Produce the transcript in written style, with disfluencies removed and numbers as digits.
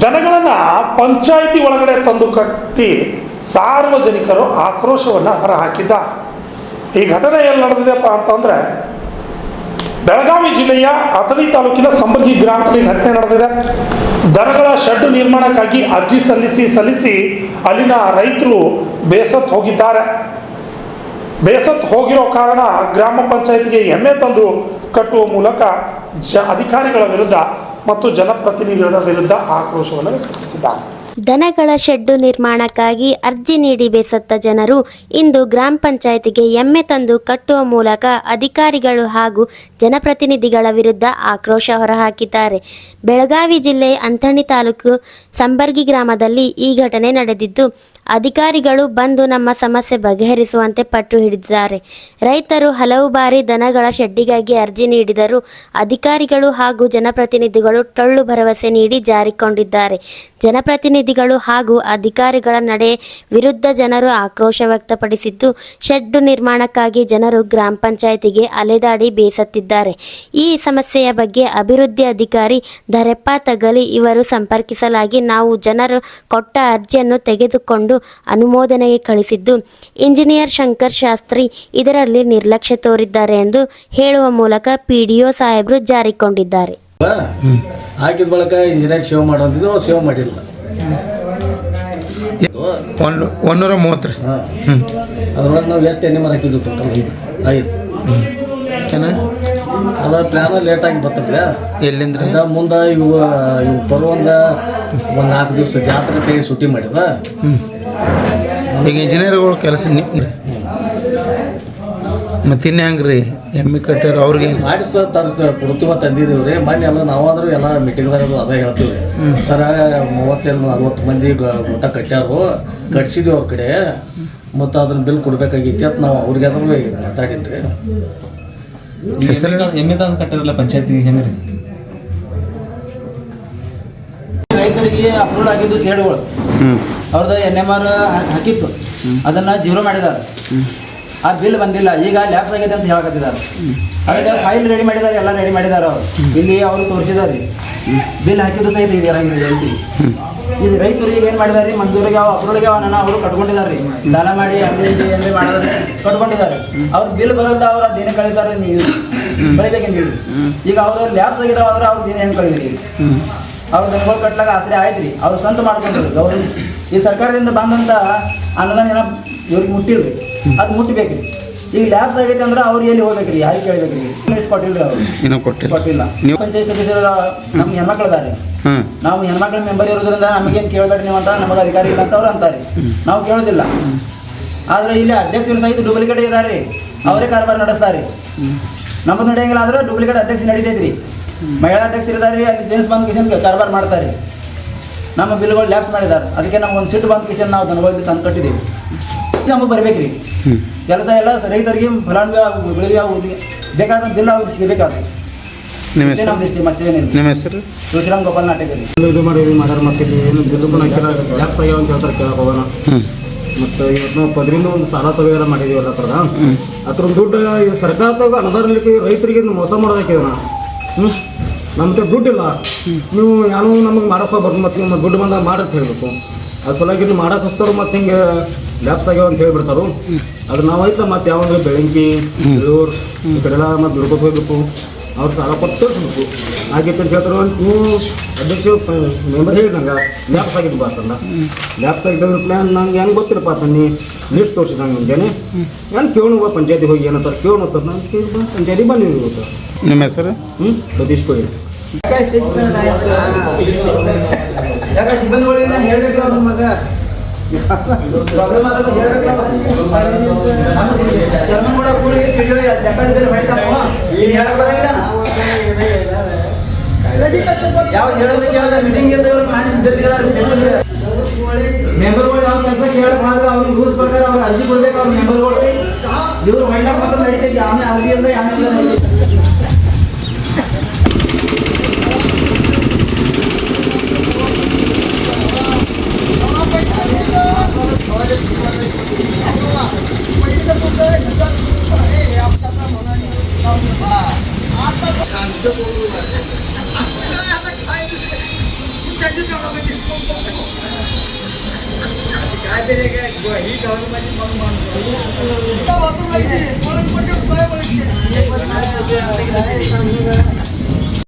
ದನಗಳನ್ನು ಪಂಚಾಯಿತಿ ಒಳಗಡೆ ತಂದು ಕಟ್ಟಿ ಸಾರ್ವಜನಿಕರು ಆಕ್ರೋಶವನ್ನು ಹೊರಹಾಕಿದ್ದಾರೆ. ಈ ಘಟನೆ ಎಲ್ಲಿ ನಡೆದಿದೆಪ್ಪ ಅಂತಂದರೆ ಬೆಳಗಾವಿ ಜಿಲ್ಲೆಯ ಅಥಣಿ ತಾಲೂಕಿನ ಸಂಬರ್ಗಿ ಗ್ರಾಮದಲ್ಲಿ ಘಟನೆ ನಡೆದಿದೆ. ದನಗಳ ಶೆಡ್ ನಿರ್ಮಾಣಕ್ಕಾಗಿ ಅರ್ಜಿ ಸಲ್ಲಿಸಿ ಅಲ್ಲಿನ ರೈತರು ಬೇಸತ್ತು ಹೋಗಿದ್ದಾರೆ. ಬೇಸತ್ತು ಹೋಗಿರೋ ಕಾರಣ ಗ್ರಾಮ ಪಂಚಾಯತ್ಗೆ ಎಮ್ಮೆ ತಂದು ಕಟ್ಟುವ ಮೂಲಕ ಅಧಿಕಾರಿಗಳ ವಿರುದ್ಧ ಮತ್ತು ಜನಪ್ರತಿನಿಧಿಗಳ ವಿರುದ್ಧ ಆಕ್ರೋಶವನ್ನು ವ್ಯಕ್ತಪಡಿಸಿದ್ದಾರೆ. ದನಗಳ ಶೆಡ್ಡು ನಿರ್ಮಾಣಕ್ಕಾಗಿ ಅರ್ಜಿ ನೀಡಿ ಬೇಸತ್ತ ಜನರು ಇಂದು ಗ್ರಾಮ ಪಂಚಾಯತಿಗೆ ಎಮ್ಮೆ ತಂದು ಕಟ್ಟುವ ಮೂಲಕ ಅಧಿಕಾರಿಗಳು ಹಾಗೂ ಜನಪ್ರತಿನಿಧಿಗಳ ವಿರುದ್ಧ ಆಕ್ರೋಶ ಹೊರಹಾಕಿದ್ದಾರೆ. ಬೆಳಗಾವಿ ಜಿಲ್ಲೆ ಅಥಣಿ ತಾಲೂಕು ಸಂಬರ್ಗಿ ಗ್ರಾಮದಲ್ಲಿ ಈ ಘಟನೆ ನಡೆದಿದ್ದು, ಅಧಿಕಾರಿಗಳು ಬಂದು ನಮ್ಮ ಸಮಸ್ಯೆ ಬಗೆಹರಿಸುವಂತೆ ಪಟ್ಟು ಹಿಡಿದಿದ್ದಾರೆ. ರೈತರು ಹಲವು ಬಾರಿ ದನಗಳ ಶೆಡ್ಡಿಗಾಗಿ ಅರ್ಜಿ ನೀಡಿದರೂ ಅಧಿಕಾರಿಗಳು ಹಾಗೂ ಜನಪ್ರತಿನಿಧಿಗಳು ಟೊಳ್ಳು ಭರವಸೆ ನೀಡಿ ಜಾರಿಕೊಂಡಿದ್ದಾರೆ. ಜನಪ್ರತಿನಿಧಿಗಳು ಹಾಗೂ ಅಧಿಕಾರಿಗಳ ನಡೆ ವಿರುದ್ಧ ಜನರು ಆಕ್ರೋಶ ವ್ಯಕ್ತಪಡಿಸಿದ್ದು, ಶೆಡ್ಡು ನಿರ್ಮಾಣಕ್ಕಾಗಿ ಜನರು ಗ್ರಾಮ ಪಂಚಾಯತಿಗೆ ಅಲೆದಾಡಿ ಬೇಸತ್ತಿದ್ದಾರೆ. ಈ ಸಮಸ್ಯೆಯ ಬಗ್ಗೆ ಅಭಿವೃದ್ಧಿ ಅಧಿಕಾರಿ ಧರೆಪ್ಪ ತಗಲಿ ಇವರು ಸಂಪರ್ಕಿಸಲಾಗಿ ನಾವು ಜನರು ಕೊಟ್ಟ ಅರ್ಜಿಯನ್ನು ತೆಗೆದುಕೊಂಡು ಅನುಮೋದನೆಗೆ ಕಳಿಸಿದ್ದು, ಇಂಜಿನಿಯರ್ ಶಂಕರ್ ಶಾಸ್ತ್ರಿ ಇದರಲ್ಲಿ ನಿರ್ಲಕ್ಷ್ಯ ತೋರಿದ್ದಾರೆ ಎಂದು ಹೇಳುವ ಮೂಲಕ ಪಿಡಿಒ ಸಾಹೇಬರು ಜಾರಿಕೊಂಡಿದ್ದಾರೆ. ಹಾಕಿದ ಬಳಿಕ ಇಂಜಿನಿಯರ್ ಸೇವ್ ಮಾಡೋದಿದ್ದು ಸೇವ್ ಮಾಡಿಲ್ಲ. 130 ಅದ್ರೊಳಗೆ ನಾವು ಎಷ್ಟು ಎಣ್ಣೆ ಮರ ಹಾಕಿದ್ವಿ ಟೋಟಲ್ 5 ಅದ ಪ್ಲಾನ್ ಲೇಟಾಗಿ ಬರ್ತದೆ. ಎಲ್ಲಿಂದ ಮುಂದೆ ಇವು ಬರೋ ಒಂದು 4 ದಿವಸ ಜಾತ್ರೆ ತೆಗಿ ಸುಟ್ಟಿ ಮಾಡಿದ. ಈಗ ಇಂಜಿನಿಯರ್ಗಳು ಕೆಲಸ ಮತ್ತಿನ್ನ ಹೆಂಗ್ರಿ ಎಮ್ಮೆ ಕಟ್ಟಾರ ಅವ್ರಿಗೆ ಮಾಡಿ ಸರ್ ಕೊಡ್ತೀವ ತಂದಿದ್ದೀವಿ ರೀ. ಮೊನ್ನೆ ಎಲ್ಲ ನಾವಾದ್ರೂ ಎಲ್ಲ ಮೀಟಿಂಗ್ದಾಗ ಅದೇ ಹೇಳ್ತೀವಿ ರೀ. ಸರ 30-40 ಮಂದಿ ಊಟ ಕಟ್ಟ್ಯಾರು, ಕಟ್ಸಿದ್ವಿ ಅವ್ರ ಕಡೆ. ಮತ್ತು ಅದನ್ನ ಬಿಲ್ ಕೊಡ್ಬೇಕಾಗಿತ್ತು ಅಂತ ನಾವು ಅವ್ರಿಗೆ ಆದ್ರೂ ಮಾತಾಡಿದ್ರಿ. ಎಮ್ಮೆ ತಂದು ಕಟ್ಟಿರಲ್ಲ ಪಂಚಾಯತಿ ಹೆಂಗ್ರಿ? ರೈತರಿಗೆ ಅಪ್ರೂವಲ್ ಆಗಿದ್ದು ಸೇಡ್ಗಳು ಅವ್ರದ್ದು NMR ಹಾಕಿತ್ತು, ಅದನ್ನು ಜೀರೋ ಮಾಡಿದ್ದಾರೆ. ಆ ಬಿಲ್ ಬಂದಿಲ್ಲ. ಈಗ ಲ್ಯಾಪ್ಸ್ ಆಗಿದೆ ಅಂತ ಹೇಳಕತ್ತಿದ್ದಾರೆ. ಹಾಗಾದ್ರೆ ಫೈಲ್ ರೆಡಿ ಮಾಡಿದ್ದಾರೆ, ಎಲ್ಲ ರೆಡಿ ಮಾಡಿದ್ದಾರೆ. ಅವರು ಇಲ್ಲಿ ಅವರು ತೋರಿಸಿದ್ದಾರೆ ಬಿಲ್ ಹಾಕಿದ್ದು ಸಹಿತ ಇದೆ ರೈತರಿಗೆ. ಈಗ ರೈತರು ಈಗ ಏನು ಮಾಡಿದ್ದಾರೆ, ಮಂಜೂರಿಗೆ ಅಪ್ರೂವಲ್ಗೆ ಅವರು ಕಟ್ಕೊಂಡಿದ್ದಾರೆ ರೀ. ಸಾಲ ಮಾಡಿ ಅಲ್ಲಿ ಮಾಡಿದ್ರೆ ಕಟ್ಕೊಂಡಿದ್ದಾರೆ. ಅವ್ರ ಬಿಲ್ ಬರೋದ ಅವ್ರು ಅದೇನು ಕಳೀತಾರೆ, ನೀವು ಬೆಳಿಬೇಕಂತ ಹೇಳಿ. ಈಗ ಅವರು ಲ್ಯಾಪ್ಸ್ ಆಗಿದಾವೆ ಅಂದ್ರೆ ಅವ್ರದ್ದು ಏನು ಕಳೀರಿ. ಅವ್ರು ದನಗಳು ಕಟ್ಲಾಗ ಆಸರೆ ಆಯ್ತು ರೀ. ಅವ್ರು ಸ್ವಂತ ಮಾಡ್ಕೊಂಡ್ರಿ. ಅವರು ಈ ಸರ್ಕಾರದಿಂದ ಬಂದಂಥ ಅನುದಾನ ಏನೋ ಇವ್ರಿಗೆ ಮುಟ್ಟಿಲ್ರಿ, ಅದು ಮುಟ್ಟಬೇಕ್ರಿ. ಈಗ ಲ್ಯಾಬ್ಸ್ ಆಗೈತೆ ಅಂದ್ರೆ ಅವ್ರು ಎಲ್ಲಿ ಹೋಗ್ಬೇಕ್ರಿ, ಯಾರಿಗೆ ಕೇಳ್ಬೇಕ್ರಿ? ಎಷ್ಟು ಕೊಟ್ಟಿಲ್ರಿ ಅವರು, ಇನ್ನೂ ಕೊಟ್ಟಿಲ್ಲ. ಪಂಚಾಯತ್ ಸದಸ್ಯರು ನಮ್ಮ ಹೆಣ್ಮಕ್ಳಿದ್ದಾರೆ. ನಾವು ಹೆಣ್ಮಕ್ಳ ಮೆಂಬರ್ ಇರೋದ್ರಿಂದ ನಮಗೇನು ಕೇಳಬೇಡ್ರಿ ನೀವು ಅಂತ ನಮಗೆ ಅಧಿಕಾರಿ ಇಲ್ಲ ಅಂತ ಅವ್ರು ಅಂತಾರೆ. ನಾವು ಕೇಳೋದಿಲ್ಲ. ಆದರೆ ಇಲ್ಲಿ ಅಧ್ಯಕ್ಷರು ಸಹಿತ ಡೂಪ್ಲಿಕೇಟ್ ಇದ್ದಾರೆ ರೀ. ಅವರೇ ಕಾರ್ಬಾರ್ ನಡೆಸ್ತಾರೆ. ನಮ್ಮದು ನಡೆಯಂಗಿಲ್ಲ ಅಂದ್ರೆ ಡೂಪ್ಲಿಕೇಟ್ ಅಧ್ಯಕ್ಷ ನಡೀತೈತ್ರಿ. ಮಹಿಳಾ ಅಧ್ಯಕ್ಷರು ಇದ್ದಾರೆ ರೀ, ಅಲ್ಲಿ ಜೆಂಟ್ಸ್ ಬಂದ್ ಕಿಶನ್ ಕಾರ್ಬಾರ್ ಮಾಡ್ತಾರೆ. ನಮ್ಮ ಬಿಲ್ಗಳು ಲ್ಯಾಪ್ಸ್ ಮಾಡಿದ್ದಾರೆ. ಅದಕ್ಕೆ ನಾವು ಒಂದು ಸಿಟ್ಟು ಬಂದ್ ಕಿಶನ್ ನಾವು ದನಗಳಿಗೆ ತಂದು ಕಟ್ಟಿದ್ದೀವಿ. ನಮಗೆ ಬರ್ಬೇಕ್ರಿ ಕೆಲಸ ಎಲ್ಲ ರೈತರಿಗೆ ಫಲಾನುಭವಿ ಬೆಳೆಗೆ ಬೇಕಾದ ಬಿಲ್ ಅವ್ರಿಗೆ ಸಿಗಬೇಕಾದ್ರೆ. ನಿಮ್ಮ ಹೆಸರು? ತುಳಸಿರಾಮ್ ಗೋಪಾಲ್ ನಾಟಕದಲ್ಲಿ ಇದು ಮಾಡ್ಯಾರ. ಮತ್ತೆ ಏನು ಬಿಲ್ಲು ಹಾಕಿಲ್ಲ, ಲ್ಯಾಪ್ಸ್ ಆಗ್ಯಾವ ಅಂತ ಹೇಳ್ತಾರೆ. ಕೇಳಕ್ಕೆ ಹೋಗೋಣ. ಮತ್ತು ಇವತ್ತು ನಾವು ಪದರಿಂದ ಒಂದು ಸಾಲ ತಗೋಲ್ಲ ಮಾಡಿದೀವಿ ಎಲ್ಲ ಥರದ. ಅದ್ರ ದುಡ್ಡು ಈ ಸರ್ಕಾರದಾಗ ಅನುದಾನಲಿಕ್ಕೆ ರೈತರಿಗೆ ಮೋಸ ಮಾಡೋದಕ್ಕೆ ನಮ್ಗೆ ದುಡ್ಡಿಲ್ಲ, ನೀವು ಏನೋ ನಮಗೆ ಮಾಡಕ್ಕೆ ಹೋಗ್ಬಾರ್ದು, ಮತ್ತು ನಿಮ್ಮ ದುಡ್ಡು ಬಂದಾಗ ಮಾಡಕ್ಕೆ ಹೇಳಬೇಕು. ಅದು ಸಲುವಾಗಿ ಇನ್ನು ಮಾಡಕ್ಕೆ ಹಚ್ತಾರೆ. ಮತ್ತು ಹಿಂಗೆ ಲ್ಯಾಪ್ಸ್ ಆಗ್ಯಾವ ಅಂತ ಹೇಳ್ಬಿಡ್ತಾರೆ. ಅದು ನಾವು ಐತಲ್ಲ ಮತ್ತೆ ಯಾವಾಗ ಬೆಳಂಕಿ ಬೆಳೂರು ಈ ಕಡೆಲ್ಲ ಮತ್ತು ದುಡ್ಕೊತ ಹೋಗ್ಬೇಕು. ಅವ್ರು ಸಾಲ ಕೊಟ್ಟು ತೋರಿಸ್ಬೇಕು. ಆಗೈತೆ ಅಂತ ಹೇಳ್ತಾರೆ. ನೀವು ಅಧ್ಯಕ್ಷ ಮೆಂಬರ್ ಹೇಳಿ ನಂಗೆ ಲ್ಯಾಪ್ಸ್ ಆಗಿದ್ದು ಬಾತಂದ. ಲ್ಯಾಪ್ಸ್ ಆಗಿದ್ದ ಪ್ಲ್ಯಾನ್ ನಂಗೆ ಹೆಂಗೆ ಗೊತ್ತಿರಪ್ಪ ಅಂತ ನೀ ಲಿಸ್ಟ್ ತೋರಿಸಿ ನಂಗೆ ಮುಂಜಾನೆ ಏನು ಕೇಳೋಣ ಪಂಚಾಯತಿ ಹೋಗಿ ಏನಂತಾರೆ ಕೇಳೋಣ ನಾನು ಪಂಚಾಯತಿ ಬಂದಿದ್ದೀವಿ ಇವತ್ತು. ನಿಮ್ಮ ಹೆಸರು? ಸತೀಶ್ ಕೋಳಿ. ಸಿಬ್ಬಂದಿಗಳಿಗೆ ಹೇಳ್ಬೇಕು ಅವ್ರ ಮಗ ಪ್ರಾಬ್ಲಮ್ ಆಗೋದು ಹೇಳ್ಬೇಕು. ಚರ್ಮನ್ ಕೂಡ ಕೂಡಿ ಡೆಪಾಸಿಟ್ ಮಾಡ್ತಾವ. ಇಲ್ಲಿ ಹೇಳಕ್ ಬರಂಗಿಲ್ಲ. ಯಾವ ಹೇಳೋದಕ್ಕೆ ಯಾವ ಮೀಟಿಂಗ್ ಇರ್ತಾವೆ ಮೆಂಬರ್ಗಳು ಯಾವ ಕೆಲಸ ಕೇಳಕ್ ಮಾಡಿದ್ರೆ ಅವ್ರಿಗೆ ರೂಲ್ಸ್ ಪ್ರಕಾರ ಅವ್ರು ಅರ್ಜಿ ಕೊಡ್ಬೇಕು. ಅವ್ರ ಮೆಂಬರ್ಗಳು ಇವ್ರು ಮೈಂಡ್ ಮಾತ್ರ ನಡೀತೈತಿ. ಆಮೇಲೆ ಅರ್ಜಿ ಅಂದ್ರೆ ಆಮೇಲೆ काय तरी काय ही गव्हर्नमेंट